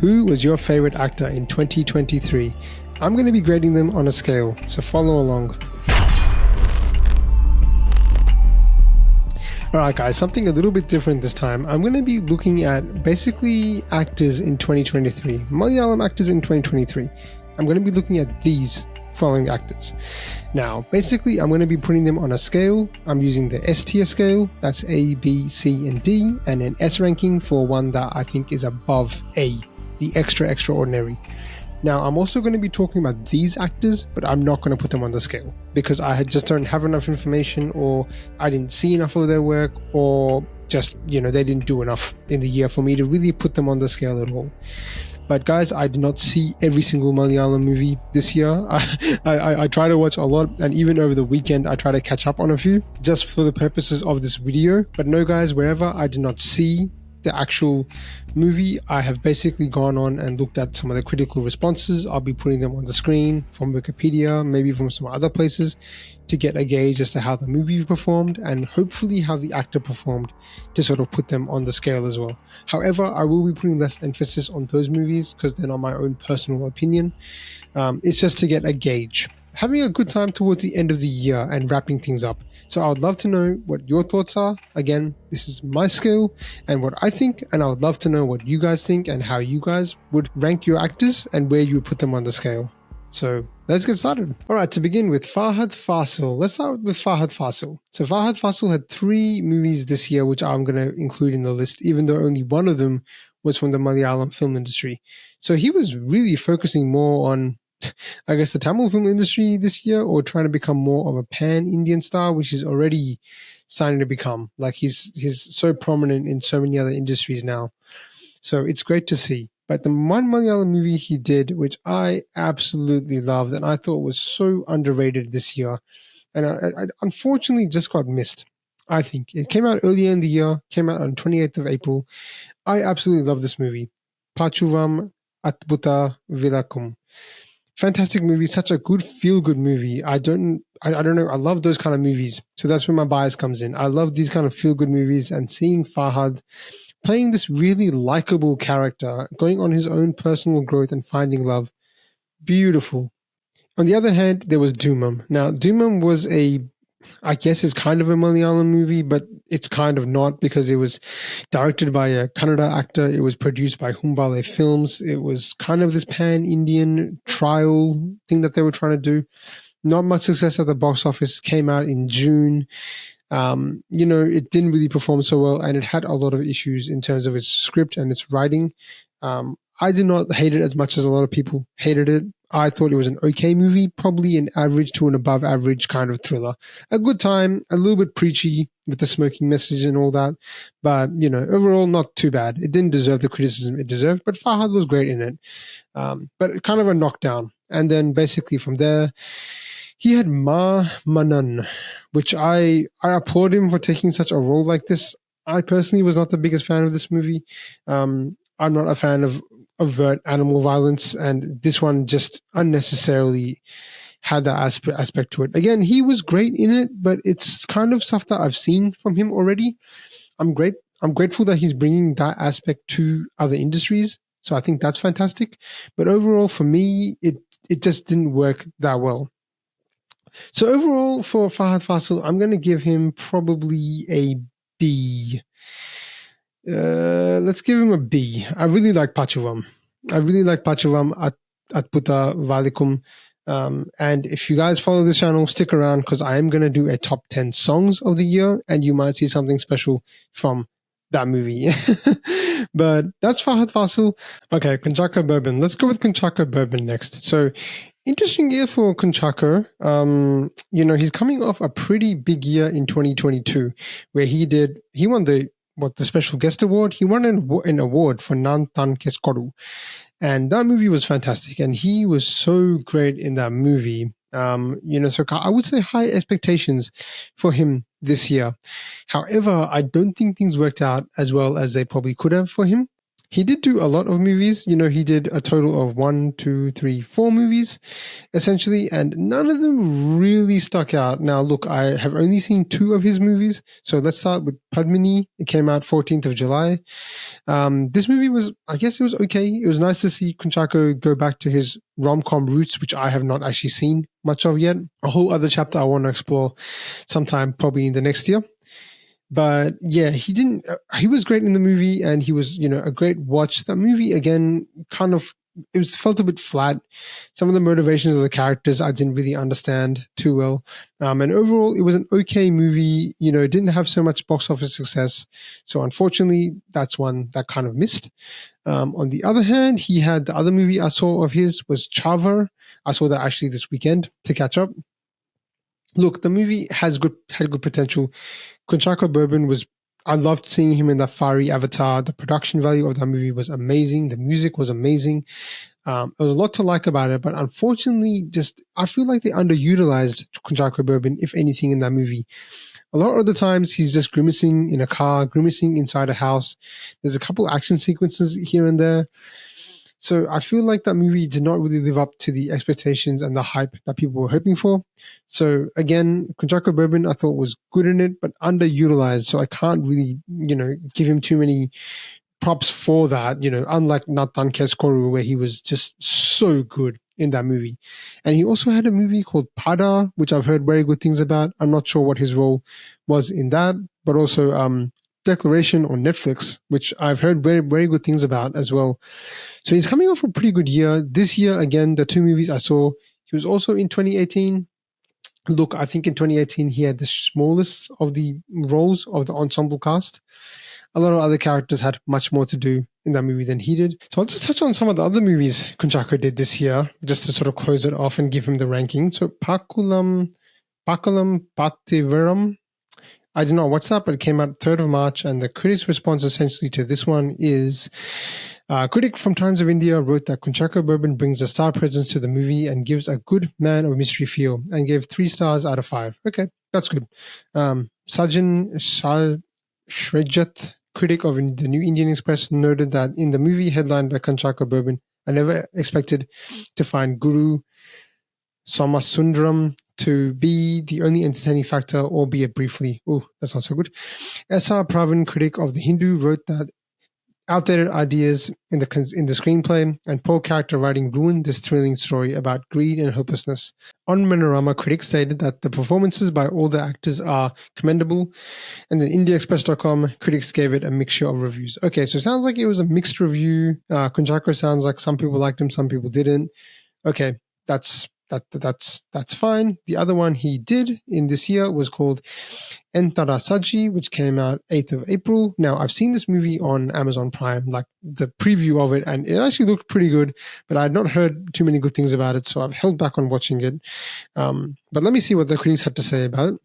Who was your favorite actor in 2023? I'm going to be grading them on a scale, so follow along. Alright guys, something a little bit different this time. I'm going to be looking at basically actors in 2023, Malayalam actors in 2023. I'm going to be looking at these following actors. Now, basically, I'm going to be putting them on a scale. I'm using the S tier scale, that's A, B, C, and D, and an S ranking for one that I think is above A, the extraordinary. Now, I'm also going to be talking about these actors, but I'm not going to put them on the scale because I just don't have enough information, or I didn't see enough of their work, or just, they didn't do enough in the year for me to really put them on the scale at all. But guys, I did not see every single Malayalam movie this year. I try to watch a lot, and even over the weekend, I try to catch up on a few just for the purposes of this video. But no guys, wherever I did not see the actual movie, I have basically gone on and looked at some of the critical responses. I'll be putting them on the screen from Wikipedia, maybe from some other places, to get a gauge as to how the movie performed and hopefully how the actor performed, to sort of put them on the scale as well. However, I will be putting less emphasis on those movies because they're not my own personal opinion. It's just to get a gauge. Having a good time towards the end of the year and wrapping things up. So I would love to know what your thoughts are. Again, this is my scale and what I think, and I would love to know what you guys think and how you guys would rank your actors and where you would put them on the scale. So let's get started. All right, to begin with, Fahad Fasil. Let's start with Fahad Fasil. So Fahad Fasil had 3 movies this year, which I'm going to include in the list, even though only one of them was from the Malayalam film industry. So he was really focusing more on, I guess, the Tamil film industry this year, or trying to become more of a pan-Indian star, which is already starting to become. Like he's so prominent in so many other industries now. So it's great to see. But the one Malayalam movie he did, which I absolutely loved and I thought was so underrated this year, and I unfortunately just got missed, I think. It came out earlier in the year, came out on 28th of April. I absolutely love this movie. Pachuvam Atbuta Vilakum. Fantastic movie, such a good feel-good movie. I don't know, I love those kind of movies. So that's where my bias comes in. I love these kind of feel-good movies, and seeing Fahad playing this really likable character, going on his own personal growth and finding love. Beautiful. On the other hand, there was Doomam. Now, Doomam was I guess it's kind of a Malayalam movie, but it's kind of not, because it was directed by a Kannada actor. It was produced by Humbale Films. It was kind of this pan-Indian trial thing that they were trying to do. Not much success at the box office. Came out in June. It didn't really perform so well, and it had a lot of issues in terms of its script and its writing. I did not hate it as much as a lot of people hated it. I thought it was an okay movie, probably an average to an above average kind of thriller. A good time, a little bit preachy with the smoking message and all that, but overall not too bad. It didn't deserve the criticism it deserved, but Fahad was great in it. But kind of a knockdown. And then basically from there, he had Ma Manan, which I applaud him for taking such a role like this. I personally was not the biggest fan of this movie. I'm not a fan of overt animal violence, and this one just unnecessarily had that aspect to it. Again, he was great in it, but it's kind of stuff that I've seen from him already. I'm grateful that he's bringing that aspect to other industries, so I think that's fantastic. But overall, for me, it just didn't work that well. So overall, for Fahad Fasil, I'm going to give him probably a B. Let's give him a B. I really like Pachuvam. At Puta Valikum. And if you guys follow this channel, stick around, because I am going to do a top 10 songs of the year, and you might see something special from that movie. But that's Fahad Fasil. Okay, Kunchako Bourbon. Let's go with Kunchako Bourbon next. So, interesting year for Kunchako. He's coming off a pretty big year in 2022, where he won the special guest award. He won an award for Nantan Keskoru. And that movie was fantastic. And he was so great in that movie. So I would say high expectations for him this year. However, I don't think things worked out as well as they probably could have for him. He did do a lot of movies. He did a total of 4 movies, essentially, and none of them really stuck out. Now, look, I have only seen 2 of his movies. So let's start with Padmini. It came out 14th of July. This movie was, I guess it was okay. It was nice to see Kunchako go back to his rom-com roots, which I have not actually seen much of yet. A whole other chapter I want to explore sometime probably in the next year. But yeah, he was great in the movie, and he was, a great watch. That movie, again, felt a bit flat. Some of the motivations of the characters I didn't really understand too well. And overall, it was an okay movie. It didn't have so much box office success. So unfortunately, that's one that kind of missed. On the other hand, he had the other movie I saw of his was Chava. I saw that actually this weekend to catch up. Look, the movie had good potential. Kunchako Bourbon I loved seeing him in that fiery avatar. The production value of that movie was amazing. The music was amazing. There was a lot to like about it, but unfortunately, I feel like they underutilized Kunchako Bourbon, if anything, in that movie. A lot of the times, he's just grimacing in a car, grimacing inside a house. There's a couple action sequences here and there. So I feel like that movie did not really live up to the expectations and the hype that people were hoping for. So again, Kunchako Bourbon I thought was good in it, but underutilized. So I can't really, give him too many props for that, unlike Nathan Keskoru, where he was just so good in that movie. And he also had a movie called Pada, which I've heard very good things about. I'm not sure what his role was in that, but also Declaration on Netflix, which I've heard very, very good things about as well. So he's coming off a pretty good year. This year, again, the 2 movies I saw, he was also in 2018. Look, I think in 2018, he had the smallest of the roles of the ensemble cast. A lot of other characters had much more to do in that movie than he did. So I'll just touch on some of the other movies Kunchako did this year, just to sort of close it off and give him the ranking. So Pakulam Pativaram, I did not watch that, but it came out 3rd of March, and the critics' response essentially to this one is, a critic from Times of India wrote that Kunchako Bourbon brings a star presence to the movie and gives a good man of mystery feel, and gave 3 stars out of 5. Okay, that's good. Sajjan Shrejat, critic of the New Indian Express, noted that in the movie headlined by Kunchako Bourbon, I never expected to find Guru Somasundaram to be the only entertaining factor, albeit briefly. Oh, that's not so good. S.R. Pravin, critic of The Hindu, wrote that outdated ideas in the screenplay and poor character writing ruined this thrilling story about greed and hopelessness. On Manorama, critics stated that the performances by all the actors are commendable, and then IndiaExpress.com critics gave it a mixture of reviews. Okay, so it sounds like it was a mixed review. Kunchako sounds like some people liked him, some people didn't. Okay, that's fine. The other one he did in this year was called Entara Saji, which came out 8th of April. Now, I've seen this movie on Amazon Prime, like the preview of it, and it actually looked pretty good, but I had not heard too many good things about it, so I've held back on watching it. But let me see what the critics had to say about it.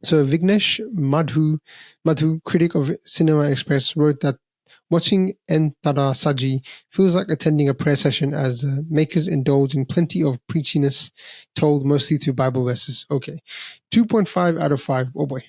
So Vignesh Madhu, critic of Cinema Express, wrote that watching Entara Saji feels like attending a prayer session as the makers indulge in plenty of preachiness told mostly to Bible verses. Okay. 2.5 out of 5. Oh boy.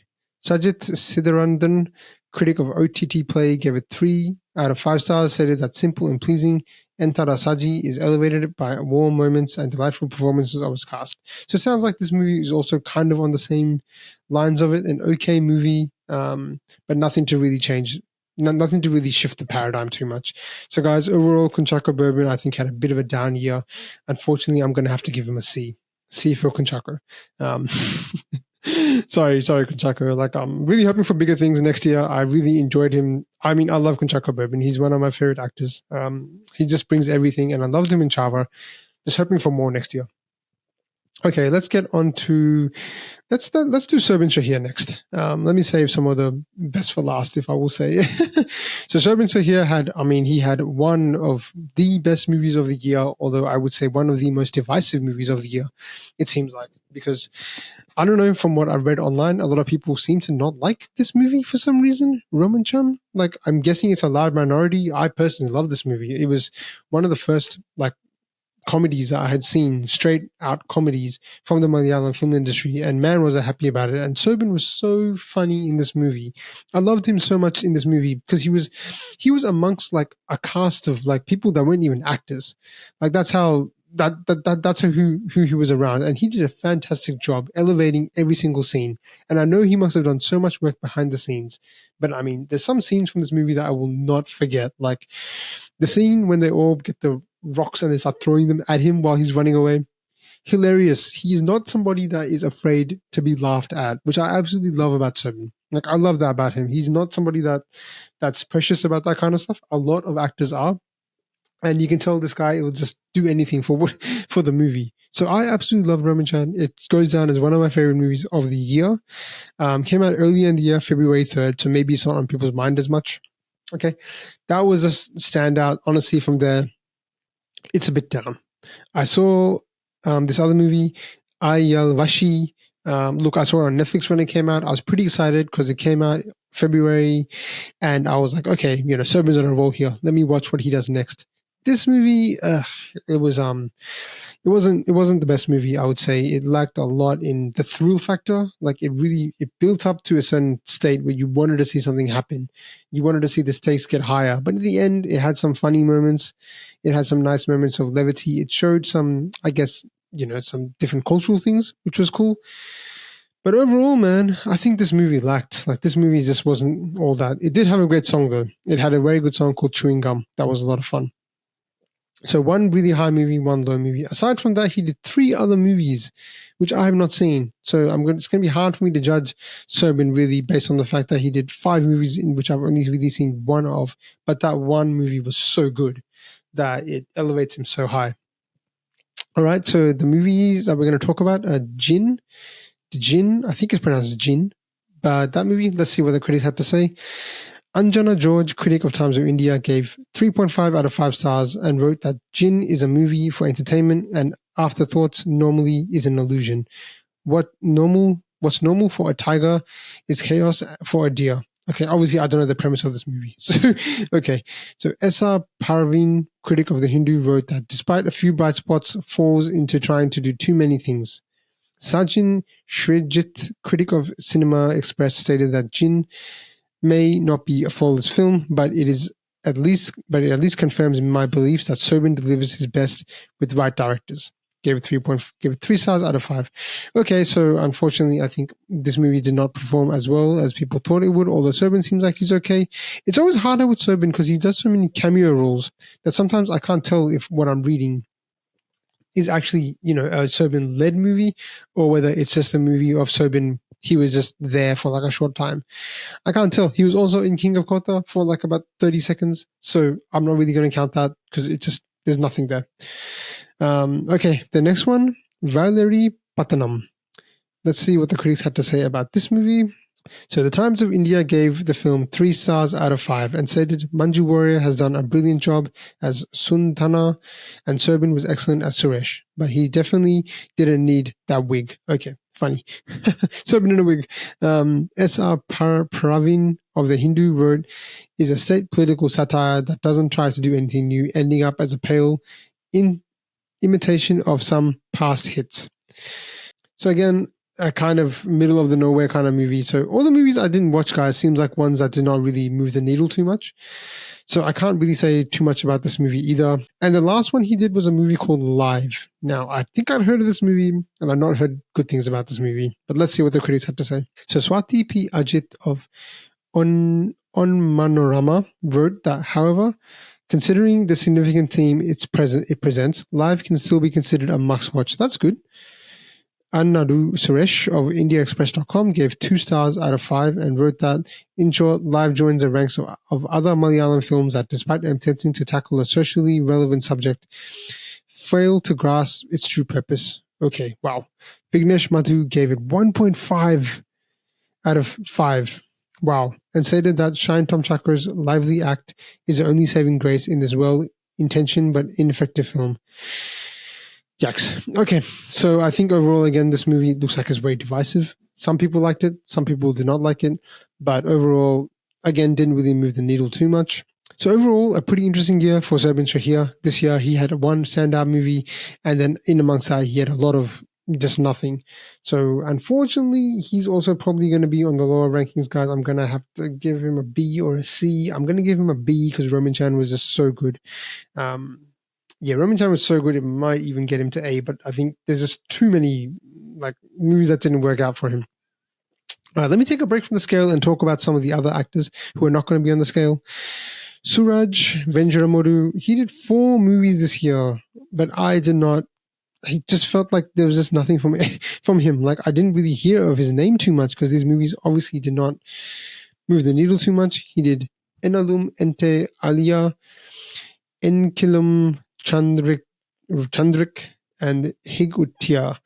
Sajit Siddharandan, critic of OTT Play, gave it 3 out of 5 stars, stated that simple and pleasing Entara Saji is elevated by warm moments and delightful performances of its cast. So it sounds like this movie is also kind of on the same lines of it, an okay movie, but nothing to really change. Nothing to really shift the paradigm too much. So, guys, overall, Kunchako Bourbon, I think, had a bit of a down year. Unfortunately, I'm going to have to give him a C. C for Kunchako. Sorry, Kunchako. Like, I'm really hoping for bigger things next year. I really enjoyed him. I mean, I love Kunchako Bourbon. He's one of my favorite actors. He just brings everything, and I loved him in Chava. Just hoping for more next year. Okay, let's get on to let's do Sobin Shahir next. Let me save some of the best for last, if I will say. So Sobin Shahir he had one of the best movies of the year, although I would say one of the most divisive movies of the year, it seems like, because I don't know, from what I've read online, a lot of people seem to not like this movie for some reason. Roman Chum, like, I'm guessing it's a large minority. I personally love this movie. It was one of the first, like, comedies that I had seen, straight out comedies from the Malayalam film industry, and man, was I happy about it. And Sobin was so funny in this movie. I loved him so much in this movie because he was amongst like a cast of like people that weren't even actors. Like that's how that's who he was around, and he did a fantastic job elevating every single scene. And I know he must have done so much work behind the scenes, but I mean, there's some scenes from this movie that I will not forget, like the scene when they all get the rocks and they start throwing them at him while he's running away. Hilarious. He is not somebody that is afraid to be laughed at, which I absolutely love about Seven. Like I love that about him. He's not somebody that's precious about that kind of stuff. A lot of actors are, and you can tell this guy will just do anything for the movie. So I absolutely love Roman Chan. It goes down as one of my favorite movies of the year. Came out earlier in the year, February 3rd, so maybe it's not on people's mind as much. Okay, that was a standout. Honestly, from there, it's a bit down. I saw this other movie, Ayal Vashi. Look, I saw it on Netflix when it came out. I was pretty excited because it came out February, and I was like, okay, Serbian's on a roll here. Let me watch what he does next. This movie, it wasn't the best movie. I would say it lacked a lot in the thrill factor. Like it built up to a certain state where you wanted to see something happen. You wanted to see the stakes get higher. But at the end, it had some funny moments. It had some nice moments of levity. It showed some, I guess, some different cultural things, which was cool. But overall, man, I think this movie lacked. Like this movie just wasn't all that. It did have a great song though. It had a very good song called Chewing Gum. That was a lot of fun. So one really high movie, one low movie. Aside from that, he did 3 other movies, which I have not seen. So it's going to be hard for me to judge Sobin really based on the fact that he did 5 movies in which I've only really seen one of. But that one movie was so good that it elevates him so high. All right, so the movies that we're going to talk about are Jinn. Jinn, I think it's pronounced Jinn. But that movie, let's see what the critics had to say. Anjana George, critic of Times of India, gave 3.5 out of 5 stars and wrote that Jinn is a movie for entertainment and afterthoughts normally is an illusion. What's normal for a tiger is chaos for a deer. Okay, obviously I don't know the premise of this movie. So, okay. So S.R. Parveen, critic of The Hindu, wrote that despite a few bright spots, falls into trying to do too many things. Sajin Shrijit, critic of Cinema Express, stated that Jinn may not be a flawless film, but it at least confirms my beliefs that Sobin delivers his best with the right directors. Gave it 3 stars out of 5. Okay, so unfortunately, I think this movie did not perform as well as people thought it would. Although Sobin seems like he's okay. It's always harder with Sobin because he does so many cameo roles that sometimes I can't tell if what I'm reading is actually a Sobin-led movie or whether it's just a movie of Sobin. He was just there for like a short time. I can't tell. He was also in King of Kotha for like about 30 seconds. So I'm not really going to count that because there's nothing there. Okay, the next one, Valerie Patanam. Let's see what the critics had to say about this movie. So the Times of India gave the film 3 stars out of 5 and stated Manju Warrior has done a brilliant job as Sundana and Sobin was excellent as Suresh, but he definitely didn't need that wig. Okay, funny. Sobin in a wig. S.R. Praveen of The Hindu wrote is a state political satire that doesn't try to do anything new, ending up as a pale imitation of some past hits. So again, a kind of middle of the nowhere kind of movie. So all the movies I didn't watch, guys, seems like ones that did not really move the needle too much. So I can't really say too much about this movie either. And the last one he did was a movie called Live. Now, I think I'd heard of this movie and I'd not heard good things about this movie, but let's see what the critics had to say. So Swati P. Ajit of On Manorama wrote that, however, considering the significant theme it presents, Live can still be considered a must-watch. That's good. Annadu Suresh of IndiaExpress.com gave 2 stars out of 5 and wrote that, in short, Live joins the ranks of other Malayalam films that, despite attempting to tackle a socially relevant subject, fail to grasp its true purpose. Okay, wow. Vignesh Madhu gave it 1.5 out of 5. Wow. And stated that Shine Tom Chakra's lively act is the only saving grace in this well-intentioned but ineffective film. Yikes. Okay, so I think overall, again, this movie looks like it's very divisive. Some people liked it, some people did not like it, but overall, again, didn't really move the needle too much. So overall, a pretty interesting year for Zubin Shahir. This year, he had one standout movie, and then in amongst that, he had a lot of just nothing. So unfortunately, he's also probably going to be on the lower rankings, guys. I'm going to have to give him a B or a C. I'm going to give him a B because Roman Chan was just so good. Roman Chan was so good, it might even get him to A, but I think there's just too many like movies that didn't work out for him. All right, let me take a break from the scale and talk about some of the other actors who are not going to be on the scale. Suraj Venjaramodu, he did 4 movies this year, but I did not. He just felt like there was just nothing from him. Like I didn't really hear of his name too much because these movies obviously did not move the needle too much. He did Enalum Ente Alia, Enkilum Chandrik, and Higutya.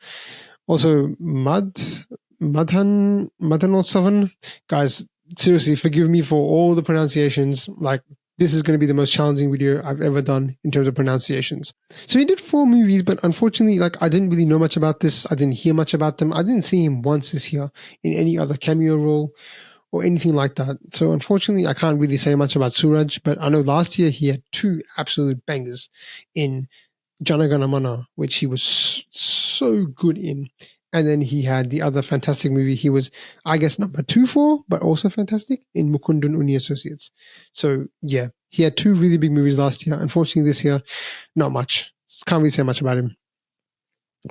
Also Madhanotsavan. Guys, seriously, forgive me for all the pronunciations. Like, this is going to be the most challenging video I've ever done in terms of pronunciations. So he did 4 movies, but unfortunately, like, I didn't really know much about this. I didn't hear much about them. I didn't see him once this year in any other cameo role or anything like that. So unfortunately, I can't really say much about Suraj, but I know last year he had 2 absolute bangers in Janagana Mana, which he was so good in. And then he had the other fantastic movie. He was, I guess, number 2 for, but also fantastic in Mukundun Uni Associates. So yeah, he had 2 really big movies last year. Unfortunately, this year, not much. Can't really say much about him.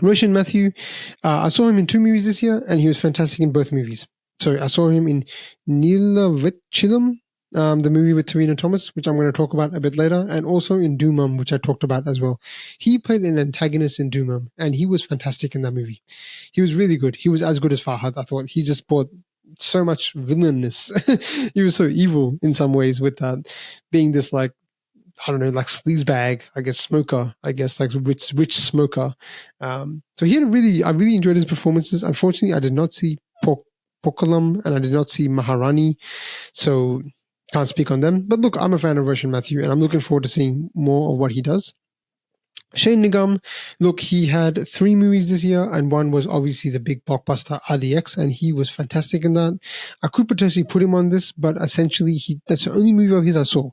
Roshan Matthew, I saw him in 2 movies this year, and he was fantastic in both movies. So I saw him in Neelavetchilam, the movie with Tarina Thomas, which I'm going to talk about a bit later, and also in Doomum, which I talked about as well. He played an antagonist in Doomum, and he was fantastic in that movie. He was really good. He was as good as Farhad, I thought. He just brought so much villainness. He was so evil in some ways with that, being this like, I don't know, like sleazebag, I guess, smoker, I guess, like rich smoker. So he had I really enjoyed his performances. Unfortunately, I did not see Pokalam and I did not see Maharani, so can't speak on them. But look, I'm a fan of Roshan Matthew, and I'm looking forward to seeing more of what he does. Shane Nigam, look, he had 3 movies this year, and one was obviously the big blockbuster RDX, and he was fantastic in that. I could potentially put him on this, but essentially that's the only movie of his I saw.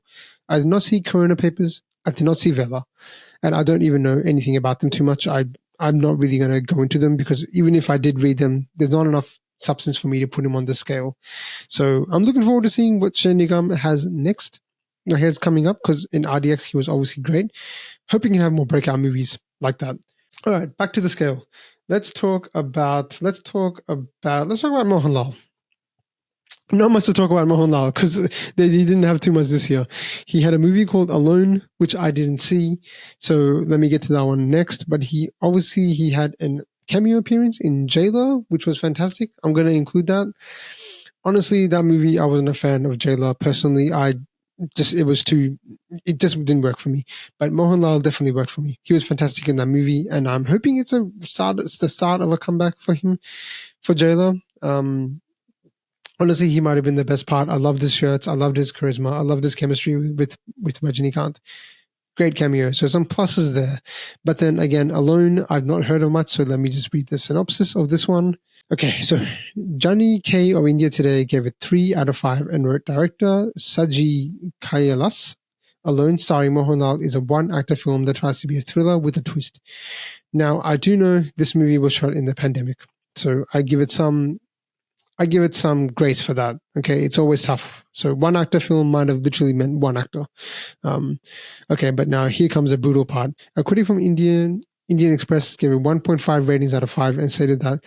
I did not see Corona Papers, I did not see Vela, and I don't even know anything about them too much. I'm not really going to go into them because even if I did read them, there's not enough substance for me to put him on the scale. So I'm looking forward to seeing what Shane Nigam has next. Here's coming up, because in RDX he was obviously great. Hoping he can have more breakout movies like that. All right, back to the scale. Let's talk about Mohanlal. Not much to talk about Mohanlal because he didn't have too much this year. He had a movie called Alone, which I didn't see. So let me get to that one next. But he had a cameo appearance in Jailer, which was fantastic. I'm going to include that. Honestly, that movie, I wasn't a fan of Jailer personally. It just didn't work for me. But Mohanlal definitely worked for me. He was fantastic in that movie, and I'm hoping it's the start of a comeback for him for Jailer. Honestly, he might have been the best part. I loved his shirts. I loved his charisma. I loved his chemistry with Rajinikanth. Great cameo. So some pluses there. But then again, Alone, I've not heard of much. So let me just read the synopsis of this one. Okay, so Johnny K of India Today gave it 3 out of 5 and wrote director Saji Kailas. Alone, starring Mohanlal, is a one-actor film that tries to be a thriller with a twist. Now, I do know this movie was shot in the pandemic, so I give it some grace for that. Okay, it's always tough. So one-actor film might have literally meant one actor. Okay, but now here comes a brutal part. A critic from Indian Express gave it 1.5 ratings out of 5 and stated that,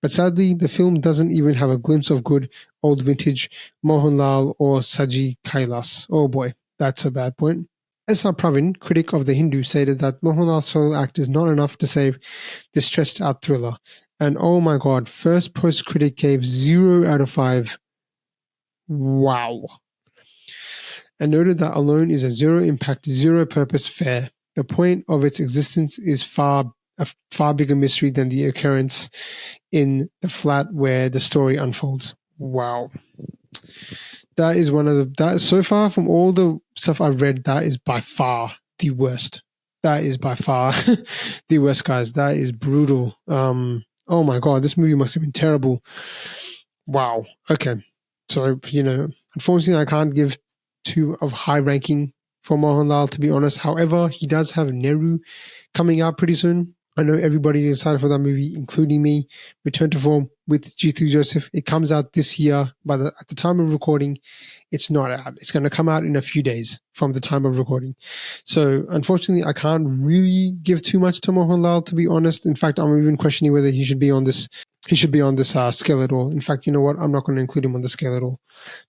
but sadly, the film doesn't even have a glimpse of good old vintage Mohanlal or Saji Kailas. Oh boy, that's a bad point. S.R. Pravin, critic of The Hindu, stated that Mohanlal's solo act is not enough to save this stretched-out thriller. And oh my god, First Post critic gave 0 out of 5. Wow. And noted that Alone is a zero-impact, zero-purpose fare. The point of its existence is a far bigger mystery than the occurrence in the flat where the story unfolds. Wow. That is so far from all the stuff I've read, that is by far the worst. That is by far the worst, guys. That is brutal. Oh my god, this movie must have been terrible. Wow. Okay. So, unfortunately I can't give too of high ranking for Mohanlal, to be honest. However, he does have Nehru coming out pretty soon. I know everybody is excited for that movie, including me. Return to Form with Jithu Joseph. It comes out this year, but at the time of recording, it's not out. It's going to come out in a few days from the time of recording. So unfortunately, I can't really give too much to Mohanlal, to be honest. In fact, I'm even questioning whether he should be on this. He should be on this scale at all. In fact, you know what? I'm not going to include him on the scale at all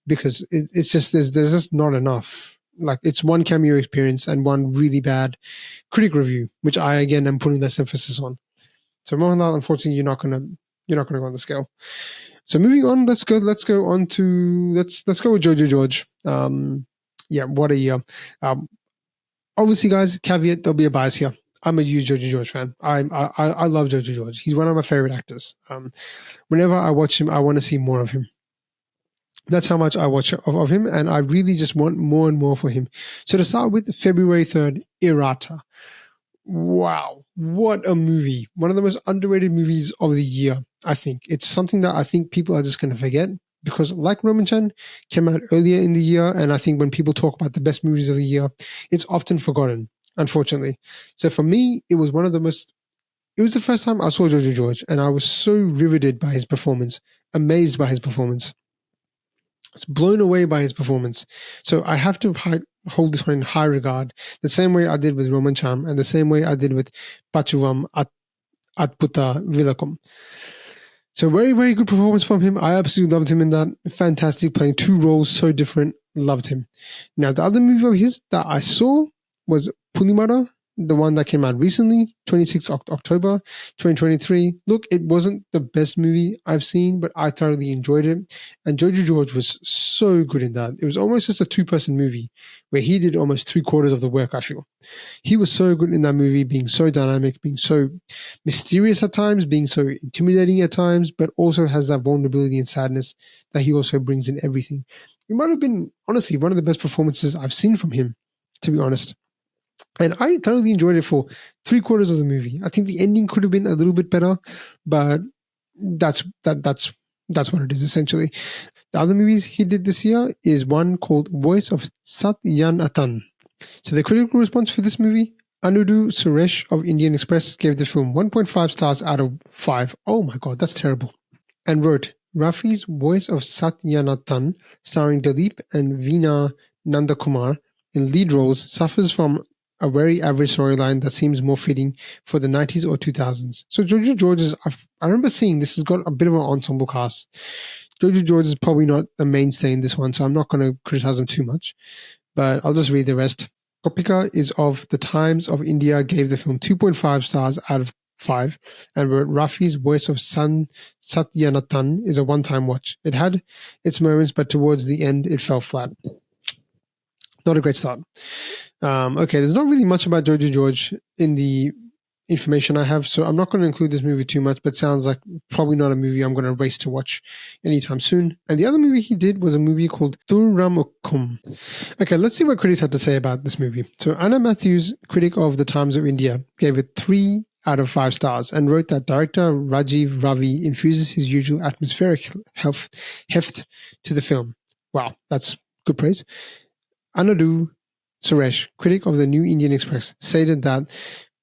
because it's just there's just not enough. Like, it's one cameo experience and one really bad critic review, which I again am putting less emphasis on. So Mohanlal, unfortunately, you're not gonna go on the scale. So moving on, let's go on to let's go with Jojo George. Yeah, what a year. Obviously, guys, caveat, there'll be a bias here. I'm a huge Jojo George fan. I love Jojo George. He's one of my favorite actors. Whenever I watch him, I want to see more of him. That's how much I watch of him, and I really just want more and more for him. So to start with, February 3rd, Irata. Wow, what a movie. One of the most underrated movies of the year, I think. It's something that I think people are just going to forget because, like Roman Chan, came out earlier in the year, and I think when people talk about the best movies of the year, it's often forgotten, unfortunately. So for me, it was the first time I saw Jojo George, and I was so riveted by his performance, amazed by his performance. I was blown away by his performance. So I have to hold this one in high regard, the same way I did with Roman Cham and the same way I did with Pachuvam Atputa Vilakum. So very, very good performance from him. I absolutely loved him in that. Fantastic, playing two roles so different. Loved him. Now, the other movie of his that I saw was Pulimara, the one that came out recently, 26th October 2023. Look, it wasn't the best movie I've seen, but I thoroughly enjoyed it. And Jojo George was so good in that. It was almost just a two-person movie where he did almost 3/4 of the work, I feel. He was so good in that movie, being so dynamic, being so mysterious at times, being so intimidating at times, but also has that vulnerability and sadness that he also brings in everything. It might have been, honestly, one of the best performances I've seen from him, to be honest. And I thoroughly enjoyed it for 3/4 of the movie. I think the ending could have been a little bit better, but that's what it is essentially. The other movies he did this year is one called Voice of Satyanathan. So the critical response for this movie, Anudu Suresh of Indian Express gave the film 1.5 stars out of 5. Oh my god, that's terrible. And wrote, Rafi's Voice of Satyanathan, starring Dilip and Veena Nandakumar in lead roles, suffers from a very average storyline that seems more fitting for the 90s or 2000s. So Jojo George I remember seeing this has got a bit of an ensemble cast. Jojo George is probably not a mainstay in this one, so I'm not going to criticize him too much, but I'll just read the rest. Kopika is of the Times of India, gave the film 2.5 stars out of 5, and wrote Rafi's Voice of Satyanathan is a one-time watch. It had its moments, but towards the end, it fell flat. Not a great start. Okay, there's not really much about Jojo George in the information I have, so I'm not going to include this movie too much, but sounds like probably not a movie I'm going to race to watch anytime soon. And the other movie he did was a movie called Thuramukum. Okay, let's see what critics had to say about this movie. So Anna Matthews, critic of the Times of India, gave it 3 out of 5 stars and wrote that director Rajiv Ravi infuses his usual atmospheric heft to the film. Wow, that's good praise. Anudu Suresh, critic of the New Indian Express, stated that,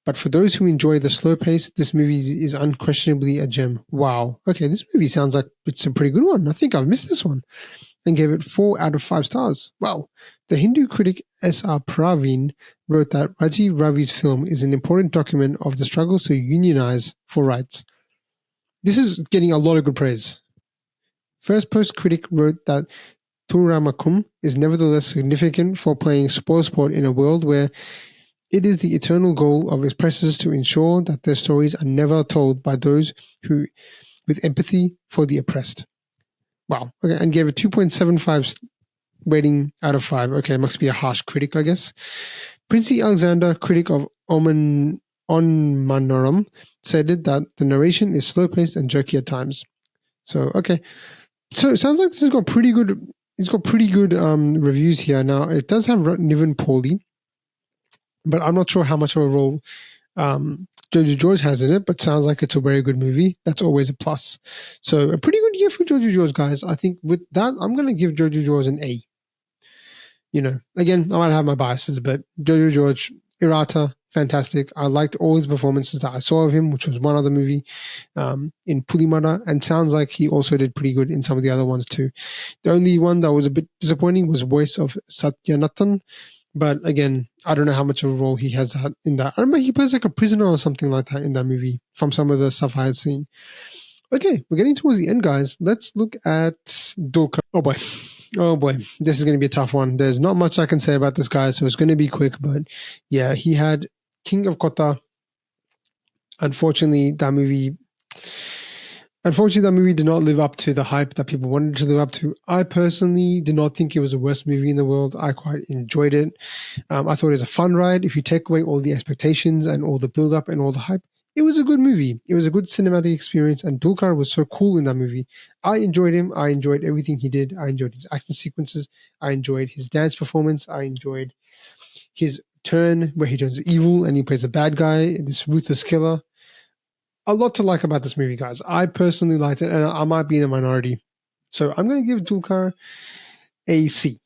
but for those who enjoy the slow pace, this movie is unquestionably a gem. Wow. Okay, this movie sounds like it's a pretty good one. I think I've missed this one. And gave it 4 out of 5 stars. Wow. The Hindu critic S.R. Praveen wrote that Rajiv Ravi's film is an important document of the struggles to unionize for rights. This is getting a lot of good praise. First Post critic wrote that Thuramakum is nevertheless significant for playing spoilsport in a world where it is the eternal goal of expressors to ensure that their stories are never told by those who, with empathy for the oppressed. Wow. Okay, and gave it 2.75 rating out of 5. Okay, must be a harsh critic, I guess. Princey Alexander, critic of On Manoram, stated that the narration is slow-paced and jerky at times. So, okay. So it sounds like this has got pretty good. It's got pretty good reviews here. Now, it does have Niven Pauly, but I'm not sure how much of a role Jojo George has in it, but sounds like it's a very good movie. That's always a plus. So a pretty good year for Jojo George, guys. I think with that, I'm going to give Jojo George an A. again, I might have my biases, but Jojo George, Irata, fantastic. I liked all his performances that I saw of him, which was one other movie in Pulimara, and sounds like he also did pretty good in some of the other ones too. The only one that was a bit disappointing was voice of Satyanathan, but again, I don't know how much of a role he has in that. I remember he plays like a prisoner or something like that in that movie from some of the stuff I had seen. Okay, we're getting towards the end, guys. Let's look at Dulka. Oh boy. Oh boy. This is going to be a tough one. There's not much I can say about this guy, so it's going to be quick. But yeah, he had King of Kota. Unfortunately, that movie did not live up to the hype that people wanted to live up to. I personally did not think it was the worst movie in the world. I quite enjoyed it. I thought it was a fun ride. If you take away all the expectations and all the build-up and all the hype, it was a good movie. It was a good cinematic experience, and Dulkar was so cool in that movie. I enjoyed him. I enjoyed everything he did. I enjoyed his action sequences. I enjoyed his dance performance. I enjoyed his turn where he turns evil and he plays a bad guy, this ruthless killer. A lot to like about this movie, guys. I personally liked it, and I might be in the minority. So I'm going to give Dulkar a C.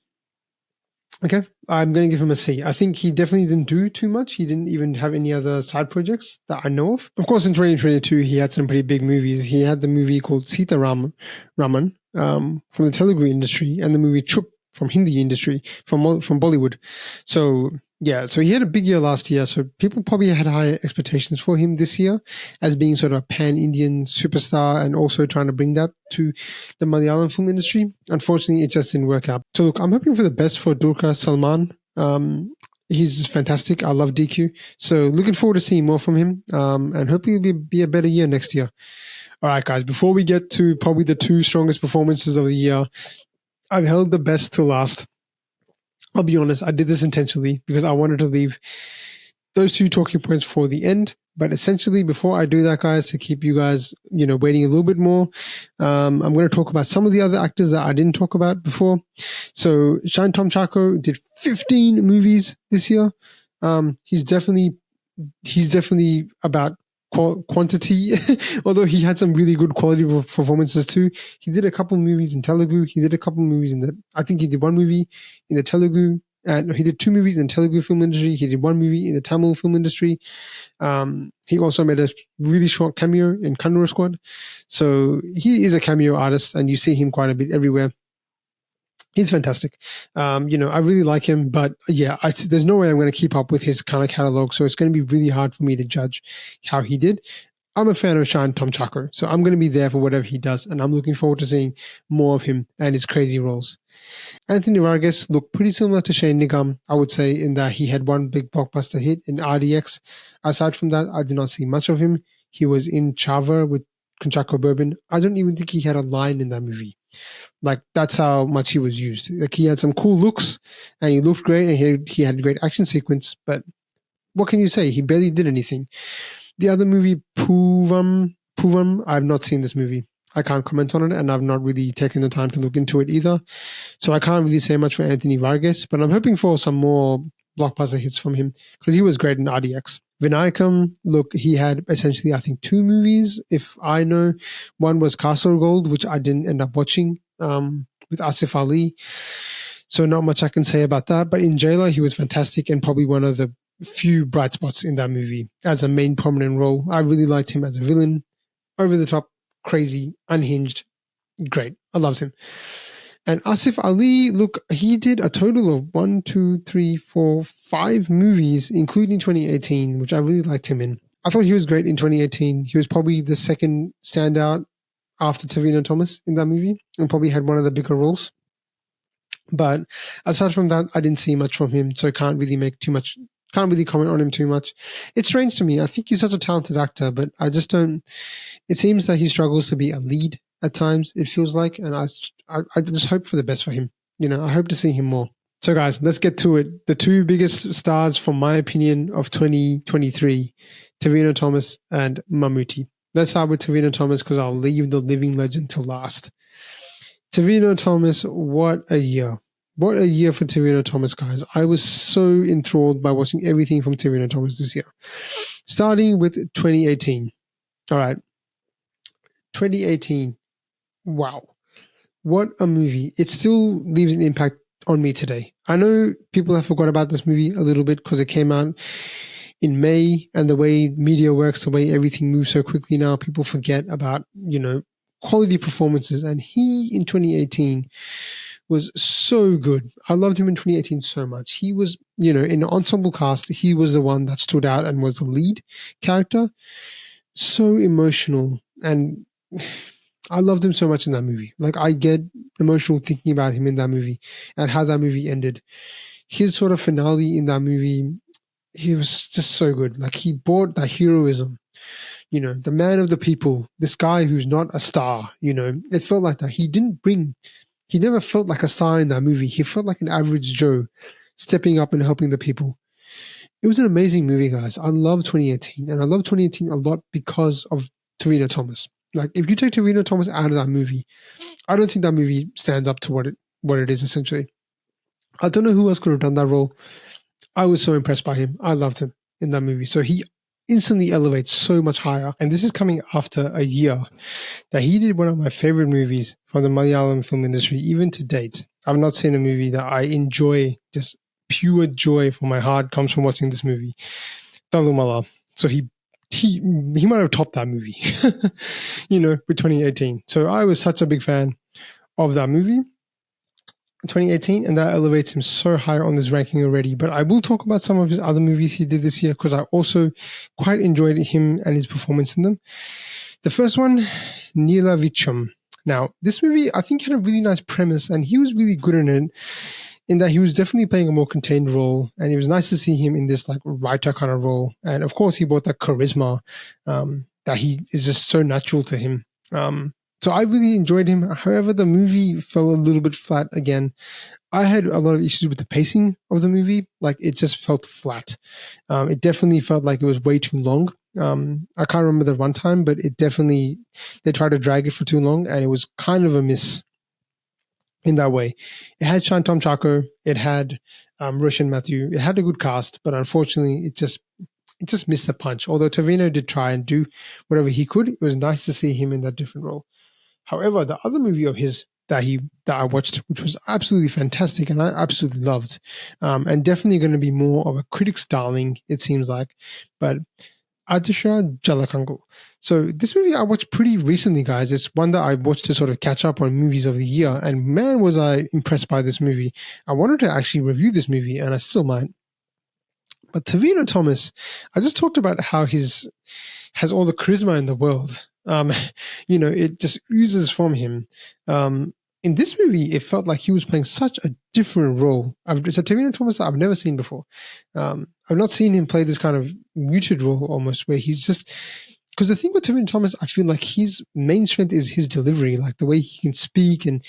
Okay, I'm going to give him a C. I think he definitely didn't do too much. He didn't even have any other side projects that I know of. Of course, in 2022, he had some pretty big movies. He had the movie called Sita Raman from the Telugu industry, and the movie Chup from Hindi industry, from Bollywood. So yeah, so he had a big year last year. So people probably had higher expectations for him this year as being sort of a pan-Indian superstar and also trying to bring that to the Malayalam film industry. Unfortunately, it just didn't work out. So look, I'm hoping for the best for Dulquer Salman. He's fantastic. I love DQ. So looking forward to seeing more from him. And hopefully it'll be a better year next year. All right, guys, before we get to probably the two strongest performances of the year, I've held the best to last. I'll be honest, I did this intentionally because I wanted to leave those two talking points for the end. But essentially, before I do that, guys, to keep you guys, waiting a little bit more, I'm going to talk about some of the other actors that I didn't talk about before. So Shine Tom Chako did 15 movies this year. He's definitely about quantity, although he had some really good quality performances too. He did a couple movies in Telugu. He did a couple movies I think he did one movie in the Telugu, and he did two movies in the Telugu film industry. He did one movie in the Tamil film industry. He also made a really short cameo in Kannura Squad. So he is a cameo artist, and you see him quite a bit everywhere. He's fantastic. I really like him, but yeah, there's no way I'm going to keep up with his kind of catalog. So it's going to be really hard for me to judge how he did. I'm a fan of Shine Tom Chako, so I'm going to be there for whatever he does, and I'm looking forward to seeing more of him and his crazy roles. Anthony Vargas looked pretty similar to Shane Nigam, I would say, in that he had one big blockbuster hit in RDX. Aside from that, I did not see much of him. He was in Chava with Conchaco Bourbon. I don't even think he had a line in that movie. Like, that's how much he was used. Like, he had some cool looks, and he looked great, and he had a great action sequence, but what can you say? He barely did anything. The other movie, Puvam, I've not seen this movie. I can't comment on it, and I've not really taken the time to look into it either. So I can't really say much for Anthony Vargas, but I'm hoping for some more blockbuster hits from him, because he was great in RDX. Vinayakam, look, he had essentially, I think, two movies, if I know. One was Castle Gold, which I didn't end up watching, with Asif Ali. So not much I can say about that. But in Jailer, he was fantastic and probably one of the few bright spots in that movie as a main prominent role. I really liked him as a villain. Over the top, crazy, unhinged. Great. I loved him. And Asif Ali, look, he did a total of 5 movies, including 2018, which I really liked him in. I thought he was great in 2018. He was probably the second standout after Tavino Thomas in that movie, and probably had one of the bigger roles. But aside from that, I didn't see much from him, so I can't really comment on him too much. It's strange to me. I think he's such a talented actor, but I just don't. It seems that he struggles to be a lead at times, it feels like, and I just hope for the best for him. I hope to see him more. So guys, let's get to it. The two biggest stars, from my opinion, of 2023, Tavino Thomas and Mammootty. Let's start with Tavino Thomas, because I'll leave the living legend to last. Tavino Thomas, what a year. What a year for Tavino Thomas, guys. I was so enthralled by watching everything from Tavino Thomas this year. Starting with 2018. All right. 2018. Wow. What a movie. It still leaves an impact on me today. I know people have forgot about this movie a little bit because it came out in May, and the way media works, the way everything moves so quickly now, people forget about, quality performances. And he in 2018 was so good. I loved him in 2018 so much. He was, in the ensemble cast, he was the one that stood out and was the lead character. So emotional. And I loved him so much in that movie. Like, I get emotional thinking about him in that movie and how that movie ended. His sort of finale in that movie, he was just so good. Like, he brought that heroism, the man of the people, this guy who's not a star, it felt like that. He never felt like a star in that movie. He felt like an average Joe stepping up and helping the people. It was an amazing movie, guys. I love 2018, and I love 2018 a lot because of Torino Thomas. Like, if you take Torino Thomas out of that movie, I don't think that movie stands up to what it is, essentially. I don't know who else could have done that role. I was so impressed by him. I loved him in that movie. So he instantly elevates so much higher. And this is coming after a year that he did one of my favorite movies from the Malayalam film industry, even to date. I've not seen a movie that I enjoy, just pure joy from my heart comes from watching this movie. Talumala. So he might have topped that movie, with 2018. So I was such a big fan of that movie. 2018, and that elevates him so high on this ranking already. But I will talk about some of his other movies he did this year because I also quite enjoyed him and his performance in them. The first one, Neela Vicham. Now, this movie I think had a really nice premise, and he was really good in it, in that he was definitely playing a more contained role, and it was nice to see him in this like writer kind of role. And of course, he brought that charisma that he is just so natural to him. So I really enjoyed him. However, the movie fell a little bit flat again. I had a lot of issues with the pacing of the movie. Like, it just felt flat. It definitely felt like it was way too long. I can't remember the runtime, but they tried to drag it for too long, and it was kind of a miss in that way. It had Shantam Chako. It had Roshan Matthew. It had a good cast, but unfortunately, it just missed the punch. Although Tavino did try and do whatever he could, it was nice to see him in that different role. However, the other movie of his that I watched, which was absolutely fantastic and I absolutely loved, and definitely going to be more of a critic's darling, it seems like, but Adisha Jalakangal. So this movie I watched pretty recently, guys. It's one that I watched to sort of catch up on movies of the year, and man, was I impressed by this movie. I wanted to actually review this movie, and I still might. But Tavino Thomas, I just talked about how has all the charisma in the world. It just oozes from him. In this movie, it felt like he was playing such a different role. It's a Tavino Thomas I've never seen before. I've not seen him play this kind of muted role almost, where he's just... Because the thing with Tavino Thomas, I feel like his main strength is his delivery, like the way he can speak and,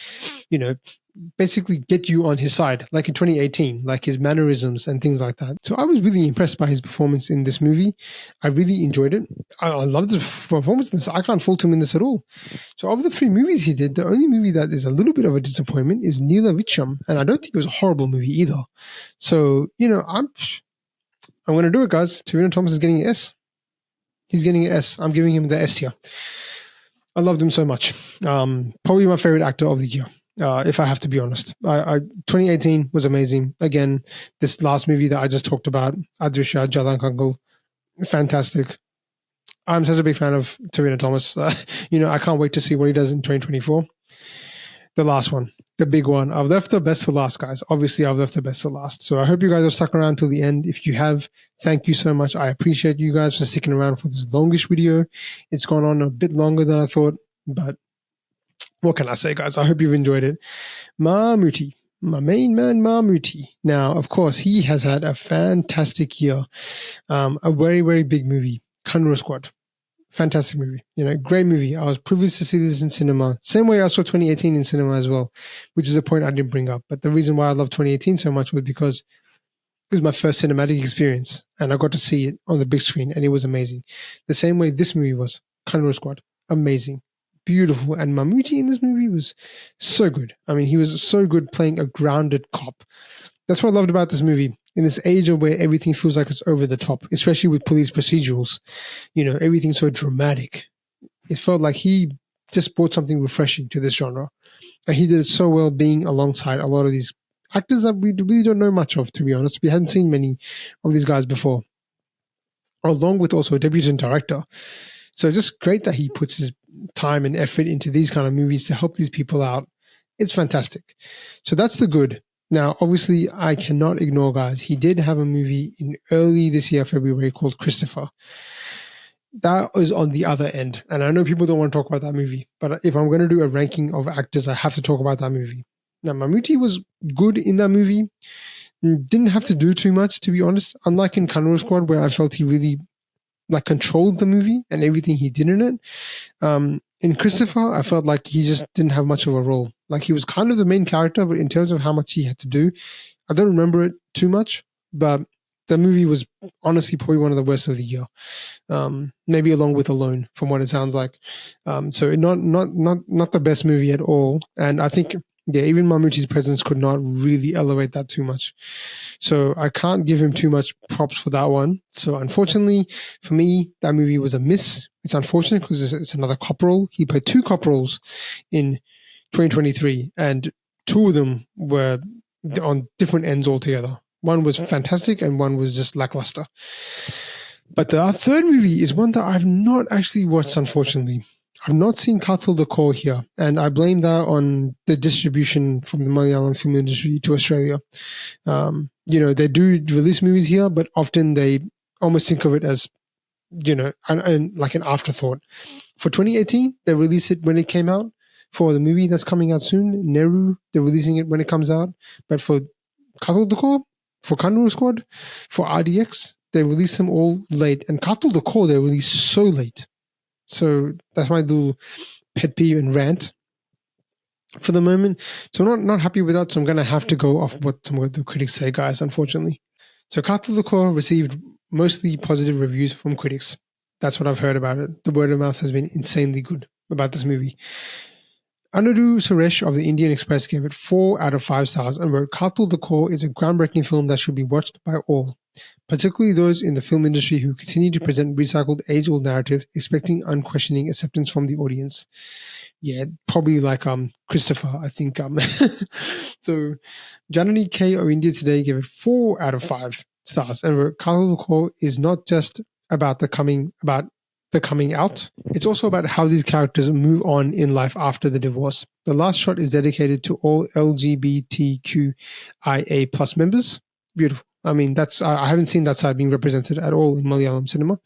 basically get you on his side, like in 2018, like his mannerisms and things like that. So I was really impressed by his performance in this movie. I really enjoyed it. I loved the performance in this. I can't fault him in this at all. So of the 3 movies he did, the only movie that is a little bit of a disappointment is Neela Vicham, and I don't think it was a horrible movie either. So, I'm going to do it, guys. Tavino Thomas is getting an S. He's getting an S. I'm giving him the S tier. I loved him so much. Probably my favorite actor of the year. If I have to be honest. 2018 was amazing. Again, this last movie that I just talked about, Adrisha Jalankangul, fantastic. I'm such a big fan of Tavino Thomas. I can't wait to see what he does in 2024. The last one, the big one. I've left the best to last, guys. Obviously, I've left the best to last. So I hope you guys have stuck around till the end. If you have, thank you so much. I appreciate you guys for sticking around for this longish video. It's gone on a bit longer than I thought, but what can I say, guys? I hope you've enjoyed it. Mammootty, my main man, Mammootty. Now, of course, he has had a fantastic year. A very, very big movie, Kanro Squad. Fantastic movie. Great movie. I was privileged to see this in cinema. Same way I saw 2018 in cinema as well, which is a point I didn't bring up. But the reason why I love 2018 so much was because it was my first cinematic experience, and I got to see it on the big screen, and it was amazing. The same way this movie was, Kanro Squad. Amazing. Beautiful. And Mammootty in this movie was so good. I mean, he was so good playing a grounded cop. That's what I loved about this movie. In this age of where everything feels like it's over the top, especially with police procedurals, everything's so dramatic. It felt like he just brought something refreshing to this genre. And he did it so well being alongside a lot of these actors that we really don't know much of, to be honest. We hadn't seen many of these guys before, along with also a debutant director. So just great that he puts his time and effort into these kind of movies to help these people out. It's fantastic. So that's the good. Now, obviously, I cannot ignore, guys. He did have a movie in early this year, February, called Christopher. That was on the other end. And I know people don't want to talk about that movie, but if I'm going to do a ranking of actors, I have to talk about that movie. Now, Mammootty was good in that movie. Didn't have to do too much, to be honest. Unlike in Kangaroo Squad, where I felt he really controlled the movie and everything he did in it. In Christopher, I felt like he just didn't have much of a role. Like, he was kind of the main character, but in terms of how much he had to do, I don't remember it too much. But the movie was honestly probably one of the worst of the year. Maybe along with Alone, from what it sounds like. So not the best movie at all. And I think, yeah, even Mammootty's presence could not really elevate that too much. So I can't give him too much props for that one. So unfortunately, for me, that movie was a miss. It's unfortunate because it's another cop role. He played 2 cop roles in 2023, and 2 of them were on different ends altogether. One was fantastic and one was just lackluster. But the third movie is one that I've not actually watched, unfortunately. I've not seen Kathal the Core here, and I blame that on the distribution from the Malayalam film industry to Australia. They do release movies here, but often they almost think of it as, like an afterthought. For 2018, they released it when it came out. For the movie that's coming out soon, Neru, they're releasing it when it comes out. But for Kathal the Core, for Kangaroo Squad, for RDX, they release them all late. And Kathal the Core, they release so late. So that's my little pet peeve and rant for the moment. So I'm not happy with that. So I'm going to have to go off what some of the critics say, guys, unfortunately. So Kathal the Core received mostly positive reviews from critics. That's what I've heard about it. The word of mouth has been insanely good about this movie. Anudu Suresh of the Indian Express gave it 4 out of 5 stars and wrote, Kathal the Core is a groundbreaking film that should be watched by all, particularly those in the film industry who continue to present recycled age-old narrative, expecting unquestioning acceptance from the audience. Yeah, probably like Christopher, I think. So Janani K of India Today gave it 4 out of 5 stars and wrote, Kathal the Core is not just about the coming out. It's also about how these characters move on in life after the divorce. The last shot is dedicated to all LGBTQIA plus members. Beautiful. I mean, I haven't seen that side being represented at all in Malayalam cinema.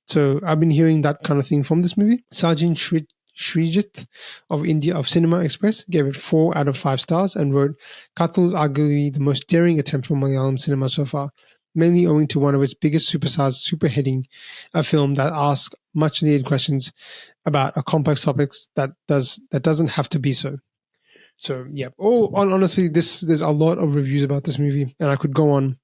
So I've been hearing that kind of thing from this movie. Sajin Srijit of Cinema Express gave it 4 out of 5 stars and wrote, Kathal is arguably the most daring attempt from Malayalam cinema so far, mainly owing to one of its biggest superstars superheading a film that asks much needed questions about a complex topics that doesn't have to be so. So yeah, honestly, there's a lot of reviews about this movie, and I could go on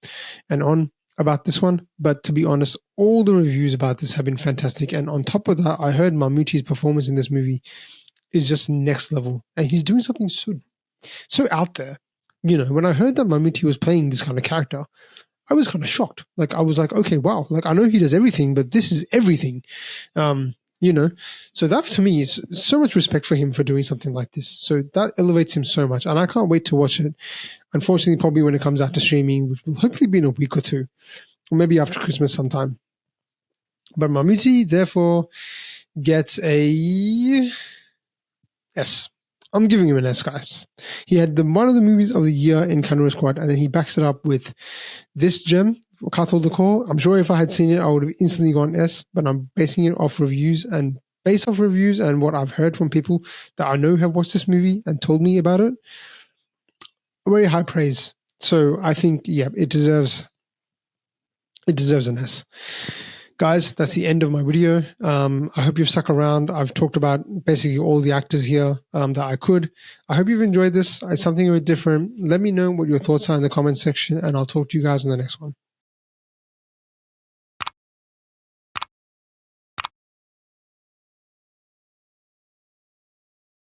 and on about this one. But to be honest, all the reviews about this have been fantastic. And on top of that, I heard Mammootty's performance in this movie is just next level, and he's doing something so out there. When I heard that Mammootty was playing this kind of character, I was kind of shocked. Like, I was like, okay, wow. Like, I know he does everything, but this is everything. So that to me is so much respect for him for doing something like this. So that elevates him so much. And I can't wait to watch it. Unfortunately, probably when it comes out to streaming, which will hopefully be in a week or 2, or maybe after Christmas sometime. But Mammootty, therefore, gets a S. I'm giving him an S, guys. He had one of the movies of the year in Kangaroo Squad, and then he backs it up with this gem, Kathal the Core. I'm sure if I had seen it, I would have instantly gone S, but I'm basing it off reviews, and based off reviews and what I've heard from people that I know have watched this movie and told me about it, very high praise. So I think, yeah, it deserves an S. Guys, that's the end of my video. I hope you've stuck around. I've talked about basically all the actors here that I could. I hope you've enjoyed this. It's something a bit different. Let me know what your thoughts are in the comments section, and I'll talk to you guys in the next one.